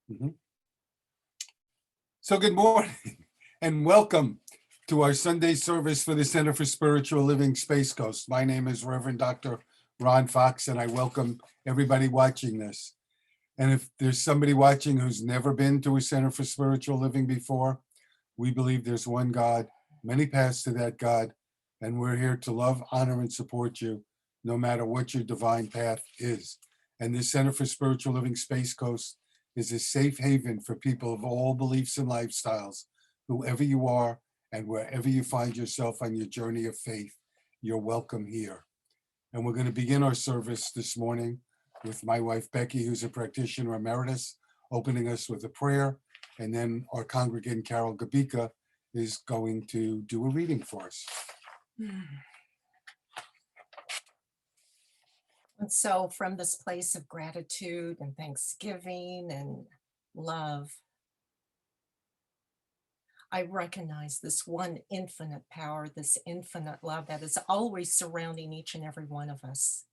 Mhm. So good morning and welcome to our Sunday service for the Center for Spiritual Living Space Coast. My name is Reverend Dr. Ron Fox, and I welcome everybody watching this. And if there's somebody watching who's never been to a Center for Spiritual Living before, we believe there's one God, many paths to that God, and we're here to love, honor, and support you, no matter what your divine path is. And the Center for Spiritual Living Space Coast is a safe haven for people of all beliefs and lifestyles, whoever you are and wherever you find yourself on your journey of faith, you're welcome here. And we're going to begin our service this morning with my wife, Becky, who's a practitioner emeritus, opening us with a prayer. And then our congregant, Carol Gabika, is going to do a reading for us. And so from this place of gratitude and thanksgiving and love, I recognize this one infinite power, this infinite love that is always surrounding each and every one of us.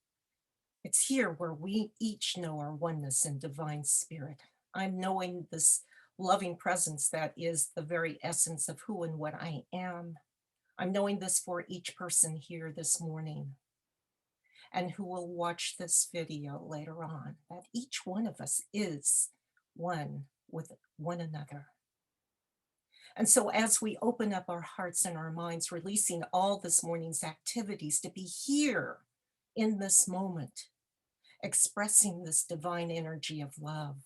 It's here where we each know our oneness in divine spirit. I'm knowing this loving presence that is the very essence of who and what I am. I'm knowing this for each person here this morning and who will watch this video later on, that each one of us is one with one another. And so as we open up our hearts and our minds, releasing all this morning's activities to be here in this moment, expressing this divine energy of love,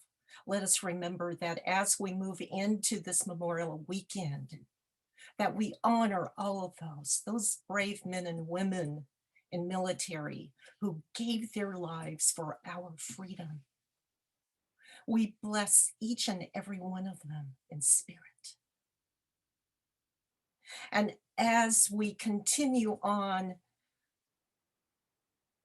let us remember that as we move into this Memorial Weekend, that we honor all of those brave men and women in military who gave their lives for our freedom. We bless each and every one of them in spirit. And as we continue on,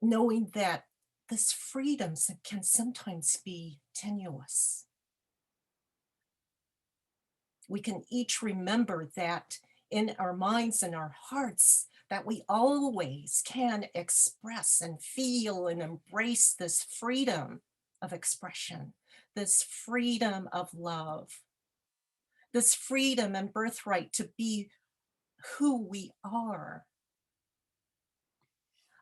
knowing that this freedom can sometimes be tenuous, we can each remember that in our minds and our hearts, that we always can express and feel and embrace this freedom of expression, this freedom of love, this freedom and birthright to be who we are.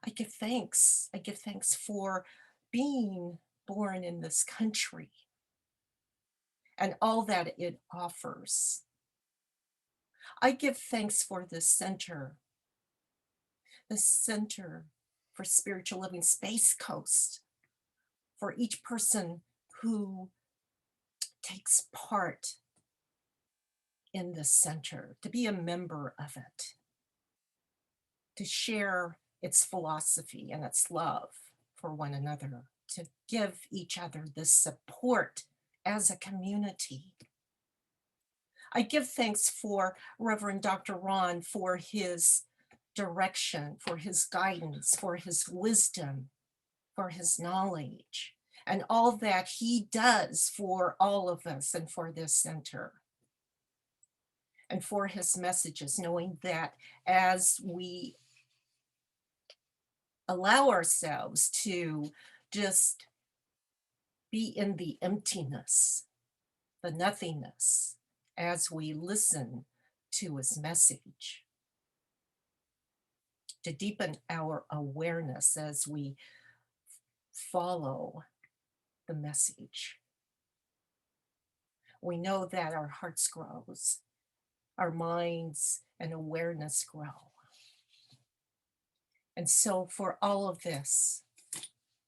I give thanks. I give thanks for being born in this country and all that it offers. I give thanks for this center, the Center for Spiritual Living Space Coast, for each person who takes part in this center, to be a member of it, to share its philosophy and its love for one another, to give each other this support as a community. I give thanks for Reverend Dr. Ron for his direction, for his guidance, for his wisdom, for his knowledge, and all that he does for all of us and for this center, and for his messages, knowing that as we allow ourselves to just be in the emptiness, the nothingness, as we listen to his message, to deepen our awareness as we follow the message. We know that our hearts grows, our minds and awareness grow. And so for all of this,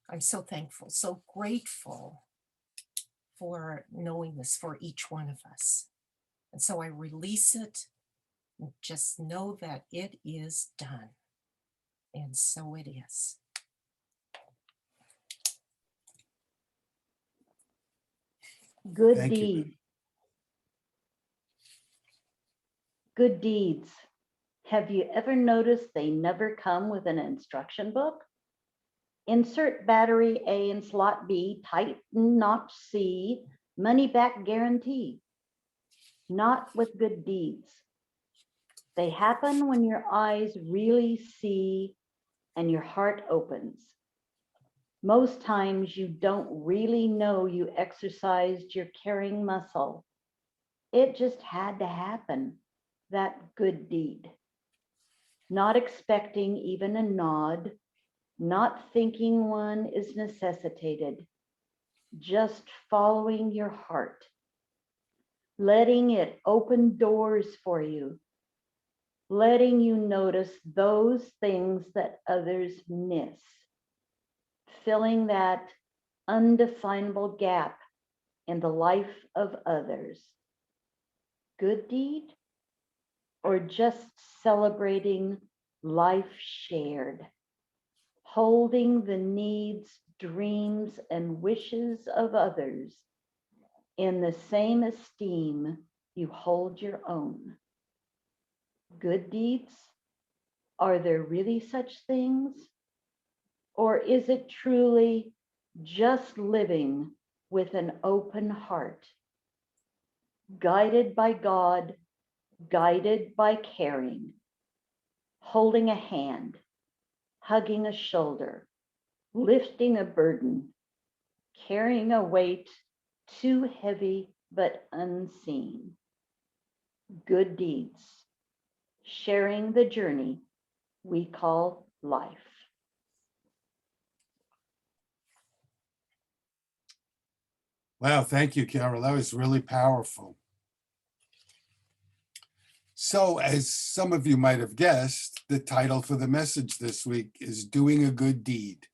I'm so thankful, so grateful for knowing this for each one of us. And so I release it and just know that it is done. And so it is. Good Thank you. deeds. Good deeds. Have you ever noticed they never come with an instruction book? Insert battery A in slot B, tighten notch C, money back guarantee. Not with good deeds. They happen when your eyes really see and your heart opens. Most times you don't really know you exercised your caring muscle. It just had to happen, that good deed. Not expecting even a nod, not thinking one is necessitated, just following your heart, letting it open doors for you, letting you notice those things that others miss, filling that undefinable gap in the life of others. Good deed, or just celebrating life shared, holding the needs, dreams, and wishes of others in the same esteem you hold your own. Good deeds, are there really such things? Or is it truly just living with an open heart, guided by God, guided by caring, holding a hand, hugging a shoulder, lifting a burden, carrying a weight too heavy but unseen? Good deeds, sharing the journey we call life. Wow, thank you, Carol. That was really powerful. So, as some of you might have guessed, the title for the message this week is Doing a Good Deed.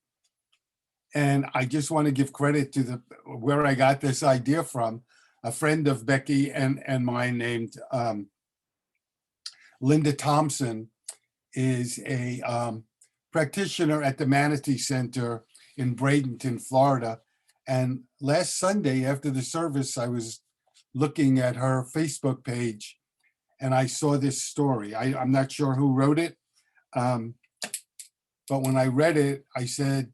And I just want to give credit to where I got this idea from. A friend of Becky and mine named Linda Thompson is a practitioner at the Manatee Center in Bradenton, Florida. And last Sunday after the service, I was looking at her Facebook page and I saw this story. I'm not sure who wrote it, but when I read it, I said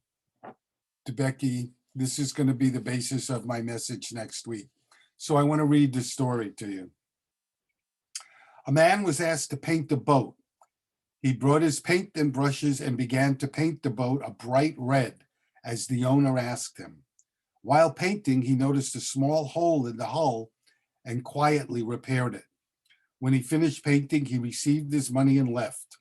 to Becky, this is going to be the basis of my message next week. So I want to read the story to you. A man was asked to paint a boat. He brought his paint and brushes and began to paint the boat a bright red, as the owner asked him. While painting, he noticed a small hole in the hull and quietly repaired it. When he finished painting, he received his money and left.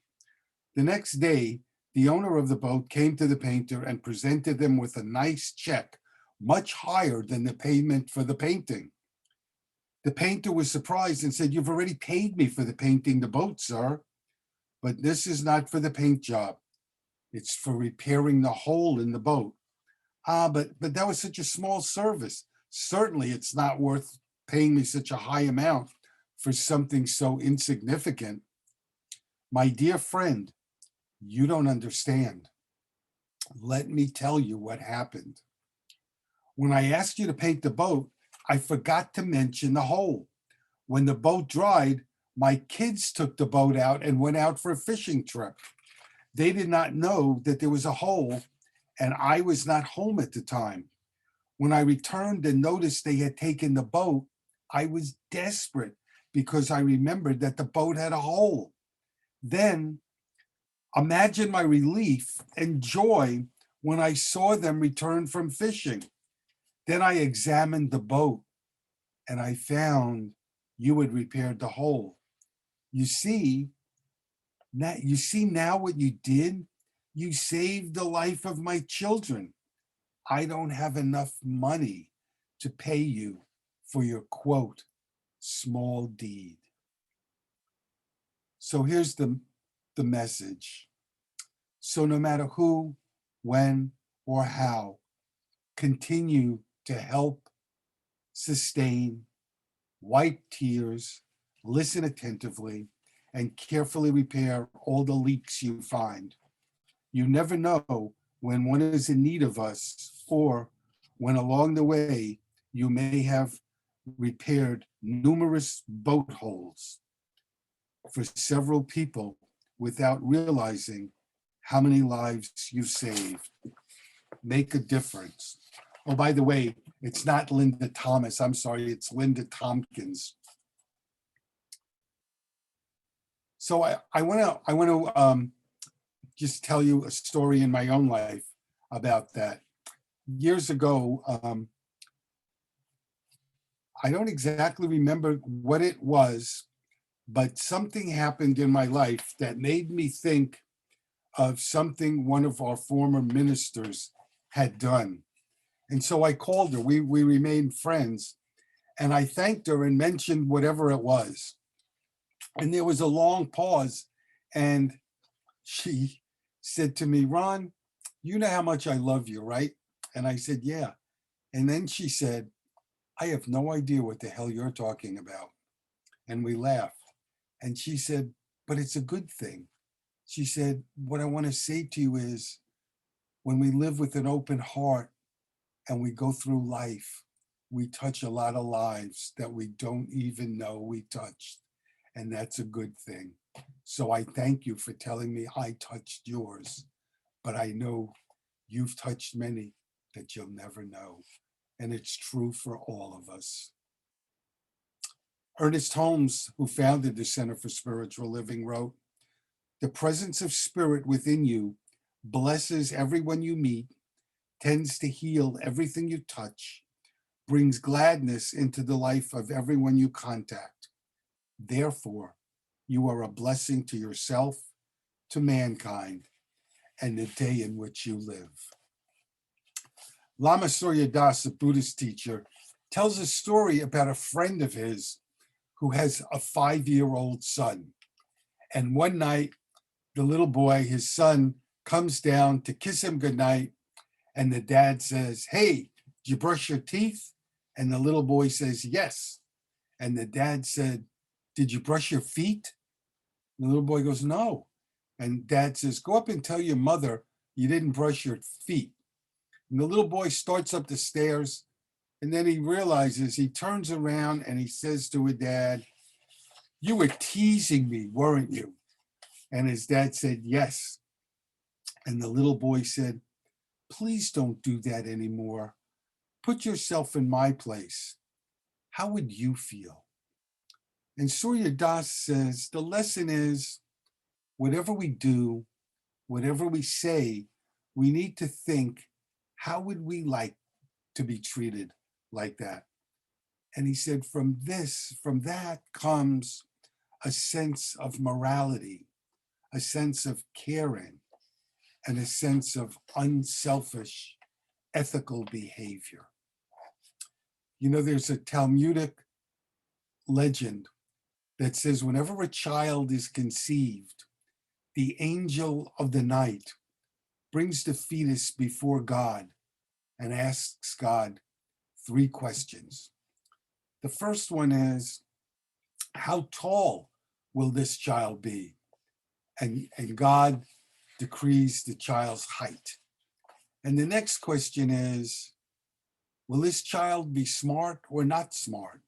The next day, the owner of the boat came to the painter and presented him with a nice check, much higher than the payment for the painting. The painter was surprised and said, "You've already paid me for the painting the boat, sir. But this is not for the paint job. It's for repairing the hole in the boat." But that was such a small service. Certainly it's not worth paying me such a high amount for something so insignificant. My dear friend, you don't understand. Let me tell you what happened. When I asked you to paint the boat, I forgot to mention the hole. When the boat dried, my kids took the boat out and went out for a fishing trip. They did not know that there was a hole, and I was not home at the time. When I returned and noticed they had taken the boat, I was desperate because I remembered that the boat had a hole. Then, imagine my relief and joy when I saw them return from fishing. Then I examined the boat and I found you had repaired the hole. You see now what you did? You saved the life of my children. I don't have enough money to pay you for your quote, small deed. So here's the message. So no matter who, when, or how, continue to help, sustain, wipe tears, listen attentively, and carefully repair all the leaks you find. You never know when one is in need of us, or when along the way you may have repaired numerous boat holes for several people without realizing how many lives you've saved. Make a difference. Oh, by the way, it's not Linda Thomas. I'm sorry, it's Linda Tompkins. So I want to just tell you a story in my own life about that. years ago, I don't exactly remember what it was, but something happened in my life that made me think of something one of our former ministers had done. And so I called her. We remained friends. And I thanked her and mentioned whatever it was. And there was a long pause. And she said to me, Ron, you know how much I love you, right? And I said, yeah. And then she said, I have no idea what the hell you're talking about. And we laughed. And she said, but it's a good thing. She said, what I want to say to you is when we live with an open heart and we go through life, we touch a lot of lives that we don't even know we touched. And that's a good thing. So I thank you for telling me I touched yours, but I know you've touched many that you'll never know. And it's true for all of us. Ernest Holmes, who founded the Center for Spiritual Living, wrote, the presence of spirit within you blesses everyone you meet, tends to heal everything you touch, brings gladness into the life of everyone you contact. Therefore, you are a blessing to yourself, to mankind, and the day in which you live. Lama Surya Das, a Buddhist teacher, tells a story about a friend of his who has a 5-year-old son. And one night, the little boy, his son, comes down to kiss him goodnight. And the dad says, hey, did you brush your teeth? And the little boy says, yes. And the dad said, did you brush your feet? And the little boy goes, no. And dad says, go up and tell your mother you didn't brush your feet. And the little boy starts up the stairs. And then he realizes, he turns around and he says to his dad, you were teasing me, weren't you? And his dad said, yes. And the little boy said, please don't do that anymore. Put yourself in my place. How would you feel? And Surya Das says, the lesson is, whatever we do, whatever we say, we need to think, how would we like to be treated like that? And he said, from that comes a sense of morality, a sense of caring, and a sense of unselfish, ethical behavior. You know, there's a Talmudic legend that says whenever a child is conceived, the angel of the night brings the fetus before God and asks God 3 questions. The first one is, how tall will this child be? And God decrees the child's height. And the next question is, will this child be smart or not smart?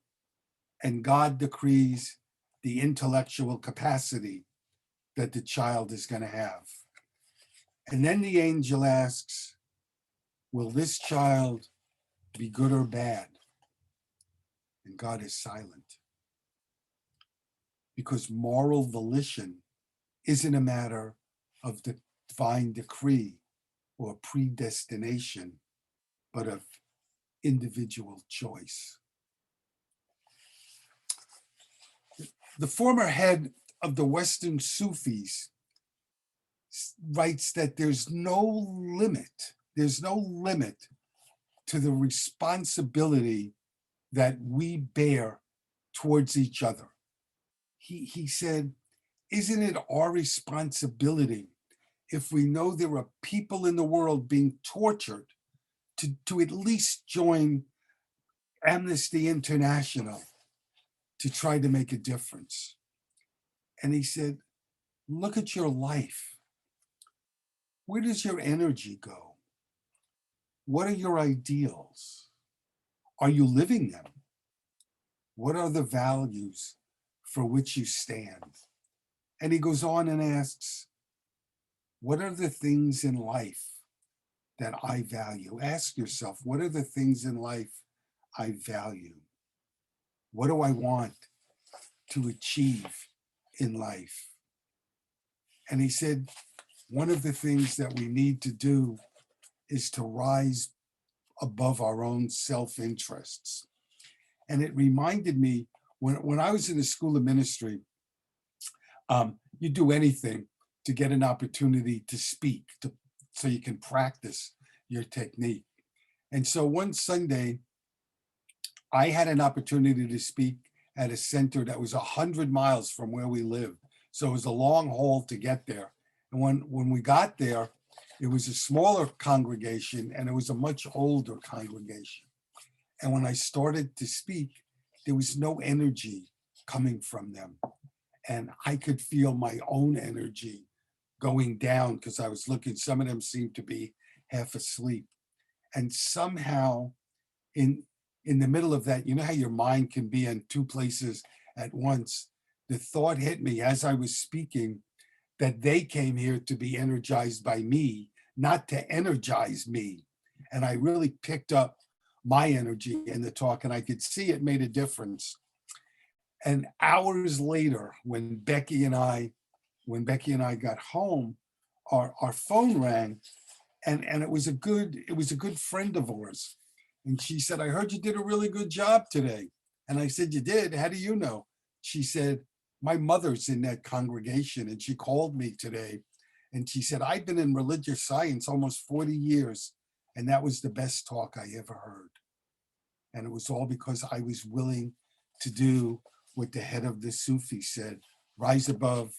And God decrees the intellectual capacity that the child is going to have. And then the angel asks, will this child be good or bad? And God is silent. Because moral volition isn't a matter of the divine decree or predestination, but of individual choice. The former head of the Western Sufis writes that there's no limit to the responsibility that we bear towards each other. He said, isn't it our responsibility, if we know there are people in the world being tortured, to at least join Amnesty International to try to make a difference? And he said, look at your life. Where does your energy go? What are your ideals? Are you living them? What are the values for which you stand? And he goes on and asks, what are the things in life that I value? Ask yourself, what are the things in life I value? What do I want to achieve in life? And he said, one of the things that we need to do is to rise above our own self-interests. And it reminded me when I was in the school of ministry, you do anything to get an opportunity to speak, so you can practice your technique. And so one Sunday, I had an opportunity to speak at a center that was 100 miles from where we lived. So it was a long haul to get there. And when we got there, it was a smaller congregation and it was a much older congregation. And when I started to speak, there was no energy coming from them. And I could feel my own energy going down because I was looking, some of them seemed to be half asleep. And somehow in the middle of that, you know how your mind can be in two places at once? The thought hit me as I was speaking that they came here to be energized by me, not to energize me. And I really picked up my energy in the talk, and I could see it made a difference. And hours later, when Becky and I got home, our phone rang, and it was a good friend of ours. And she said, I heard you did a really good job today. And I said, you did? How do you know? She said, my mother's in that congregation and she called me today. And she said, I've been in religious science almost 40 years. And that was the best talk I ever heard. And it was all because I was willing to do what the head of the Sufi said, rise above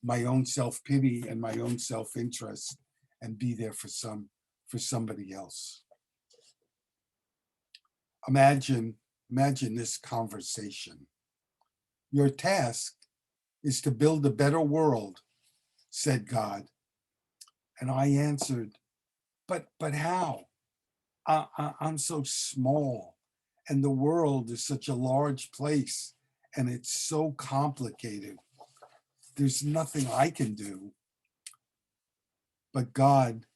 my own self-pity and my own self-interest and be there for somebody else. Imagine this conversation. Your task is to build a better world, said God. And I answered, but how? I'm so small, and the world is such a large place, and it's so complicated. There's nothing I can do. But God,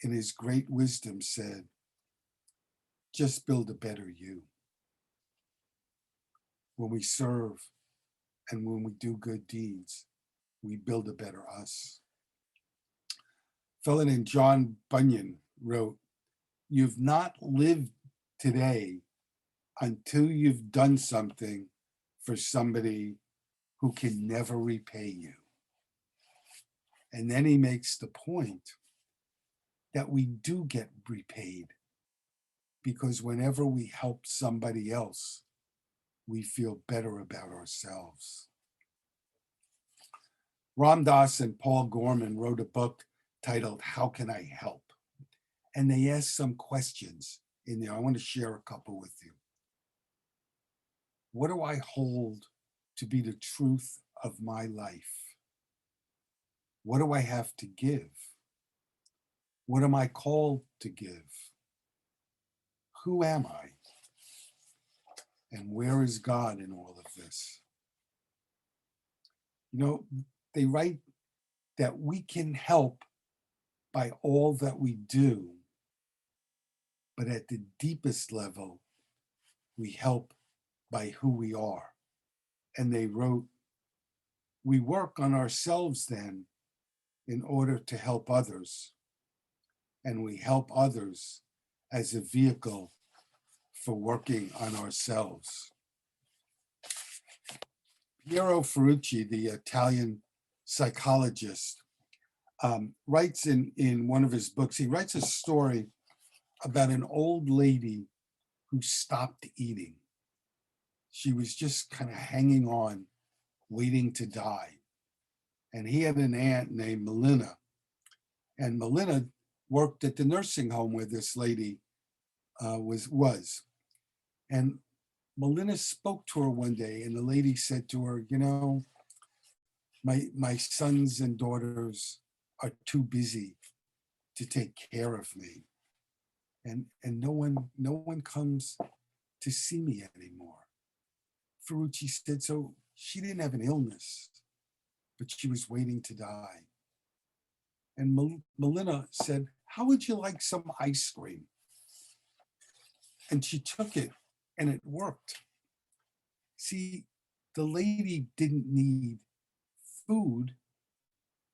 in his great wisdom, said, just build a better you. When we serve and when we do good deeds, we build a better us. A fellow named John Bunyan wrote, you've not lived today until you've done something for somebody who can never repay you. And then he makes the point that we do get repaid, because whenever we help somebody else, we feel better about ourselves. Ram Dass and Paul Gorman wrote a book titled, How Can I Help? And they asked some questions in there. I want to share a couple with you. What do I hold to be the truth of my life? What do I have to give? What am I called to give? Who am I? And where is God in all of this? You know, they write that we can help by all that we do, but at the deepest level, we help by who we are. And they wrote, we work on ourselves then in order to help others, and we help others as a vehicle for working on ourselves. Piero Ferrucci, the Italian psychologist, writes in one of his books, he writes a story about an old lady who stopped eating. She was just kind of hanging on, waiting to die. And he had an aunt named Melina. And Melina worked at the nursing home where this lady was. And Melina spoke to her one day, and the lady said to her, you know, my sons and daughters are too busy to take care of me. And no one comes to see me anymore. Ferrucci said, so she didn't have an illness, but she was waiting to die. And Melina said, how would you like some ice cream? And she took it, and it worked. See, the lady didn't need food.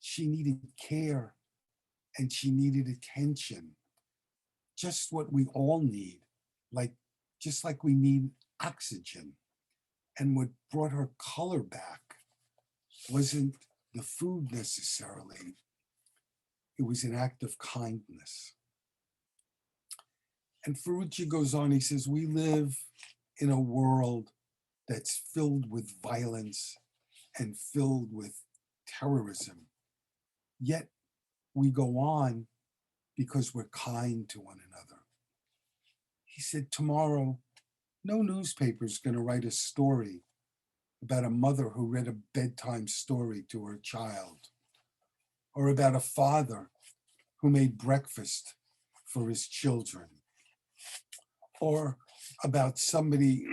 She needed care, and she needed attention. just what we all need, like just like we need oxygen. And what brought her color back wasn't the food necessarily, it was an act of kindness. And Ferrucci goes on, he says, we live in a world that's filled with violence and filled with terrorism. Yet we go on because we're kind to one another. He said, tomorrow, no newspaper is going to write a story about a mother who read a bedtime story to her child, or about a father who made breakfast for his children, or about somebody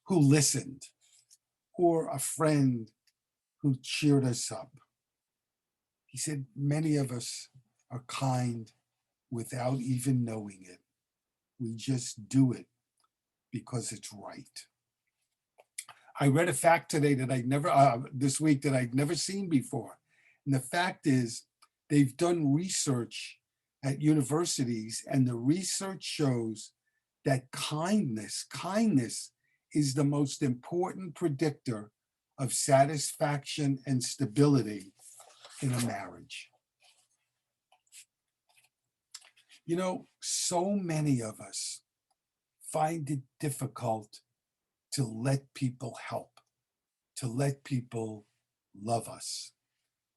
who listened, or a friend who cheered us up. He said, many of us are kind without even knowing it. We just do it because it's right. I read a fact today that this week that I'd never seen before. And the fact is, they've done research at universities, and the research shows that kindness is the most important predictor of satisfaction and stability in a marriage. You know, so many of us find it difficult to let people help, to let people love us.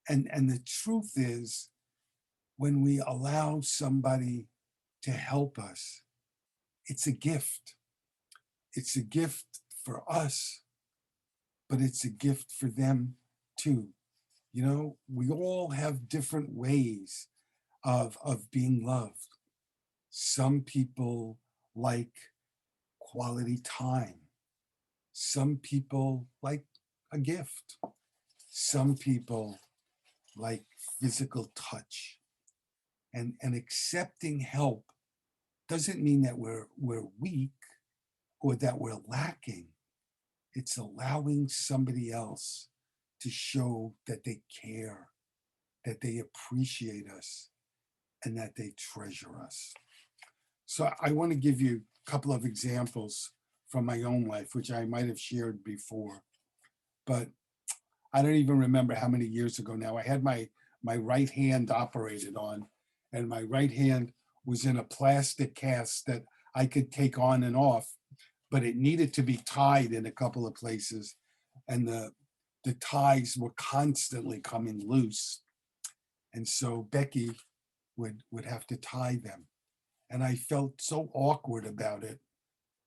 And the truth is, when we allow somebody to help us, it's a gift. It's a gift for us, but it's a gift for them too. You know, we all have different ways of being loved. Some people like quality time. Some people like a gift. Some people like physical touch. And accepting help doesn't mean that we're weak or that we're lacking. It's allowing somebody else to show that they care, that they appreciate us, and that they treasure us. So I want to give you a couple of examples from my own life, which I might have shared before, but I don't even remember how many years ago now. I had my right hand operated on, and my right hand was in a plastic cast that I could take on and off, but it needed to be tied in a couple of places, and the ties were constantly coming loose. And so Becky would have to tie them. And I felt so awkward about it,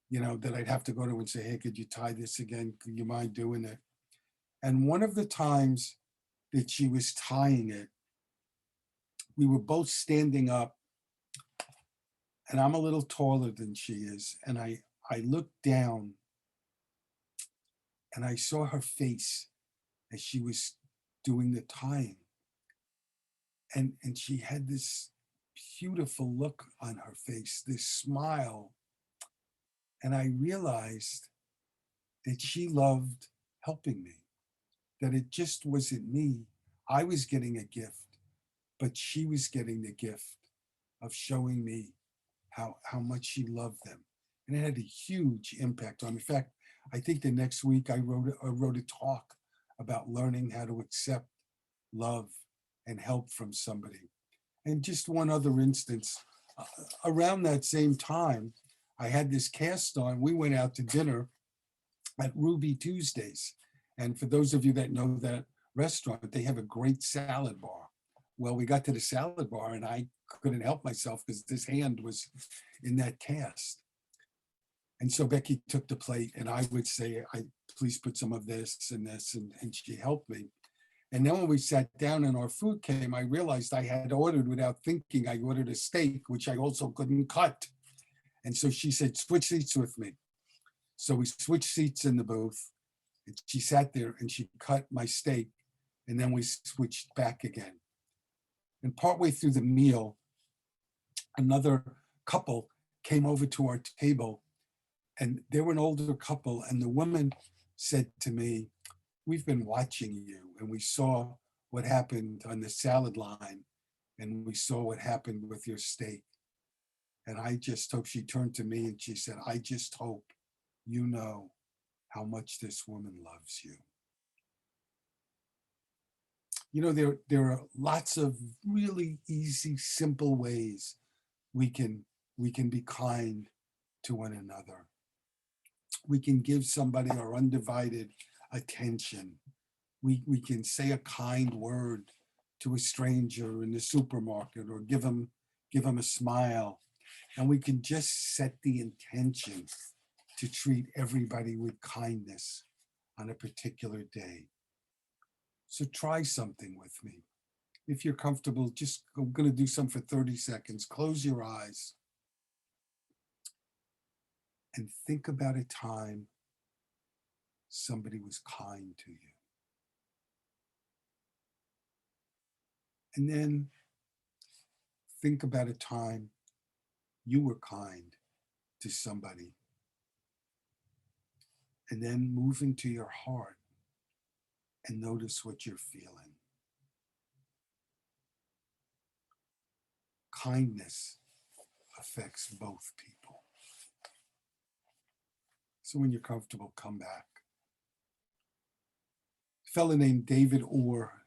you know, that I'd have to go to her and say, hey, could you tie this again? Could you mind doing it? And one of the times that she was tying it, we were both standing up, and I'm a little taller than she is. And I looked down and I saw her face as she was doing the tying. And she had this beautiful look on her face, this smile. And I realized that she loved helping me, that it just wasn't me. I was getting a gift, but she was getting the gift of showing me how much she loved them. And it had a huge impact on me. In fact, I think the next week I wrote a talk about learning how to accept love and help from somebody. And just one other instance, around that same time, I had this cast on. We went out to dinner at Ruby Tuesdays. And for those of you that know that restaurant, they have a great salad bar. Well, we got to the salad bar and I couldn't help myself because this hand was in that cast. And so Becky took the plate and I would say, please put some of this and this, and she helped me. And then when we sat down and our food came, I realized I had ordered without thinking. I ordered a steak, which I also couldn't cut. And so she said, switch seats with me. So we switched seats in the booth. And she sat there and she cut my steak. And then we switched back again. And partway through the meal, another couple came over to our table. And they were an older couple. And the woman said to me, we've been watching you and we saw what happened on the salad line and we saw what happened with your steak. And I just hope, she turned to me and she said, I just hope you know how much this woman loves you. You know, there are lots of really easy, simple ways we can be kind to one another. We can give somebody our undivided attention. We can say a kind word to a stranger in the supermarket, or give them a smile. And we can just set the intention to treat everybody with kindness on a particular day. So try something with me. If you're comfortable, just, I'm going to do some for 30 seconds. Close your eyes and think about a time somebody was kind to you. And then think about a time you were kind to somebody. And then move into your heart and notice what you're feeling. Kindness affects both people. So when you're comfortable, come back. A fellow named David Orr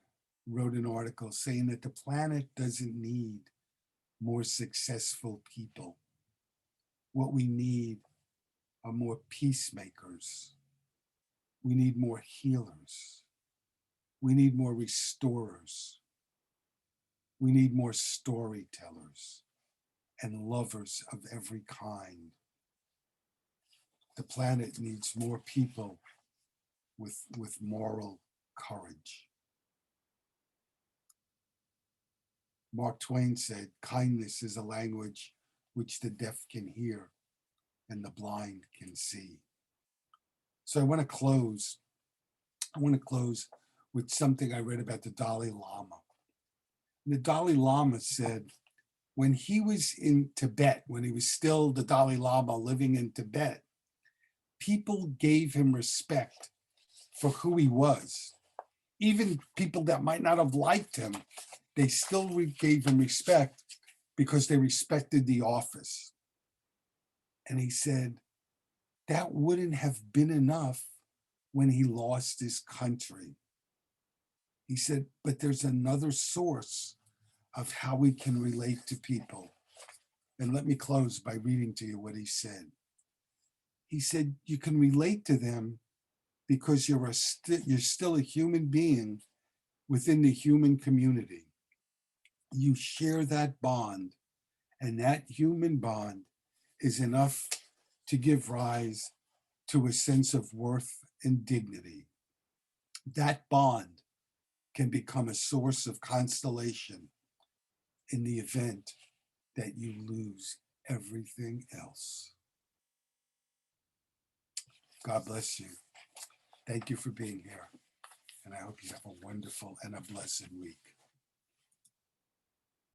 wrote an article saying that the planet doesn't need more successful people. What we need are more peacemakers. We need more healers. We need more restorers. We need more storytellers and lovers of every kind. The planet needs more people with moral courage. Mark Twain said, kindness is a language which the deaf can hear and the blind can see. So I want to close with something I read about the Dalai Lama. And the Dalai Lama said, when he was in Tibet, when he was still the Dalai Lama living in Tibet, people gave him respect for who he was. Even people that might not have liked him, they still gave him respect because they respected the office. And he said, that wouldn't have been enough when he lost his country. He said, but there's another source of how we can relate to people. And let me close by reading to you what he said. He said, you can relate to them because you're still a human being within the human community. You share that bond, and that human bond is enough to give rise to a sense of worth and dignity. That bond can become a source of constellation in the event that you lose everything else. God bless you. Thank you for being here. And I hope you have a wonderful and a blessed week.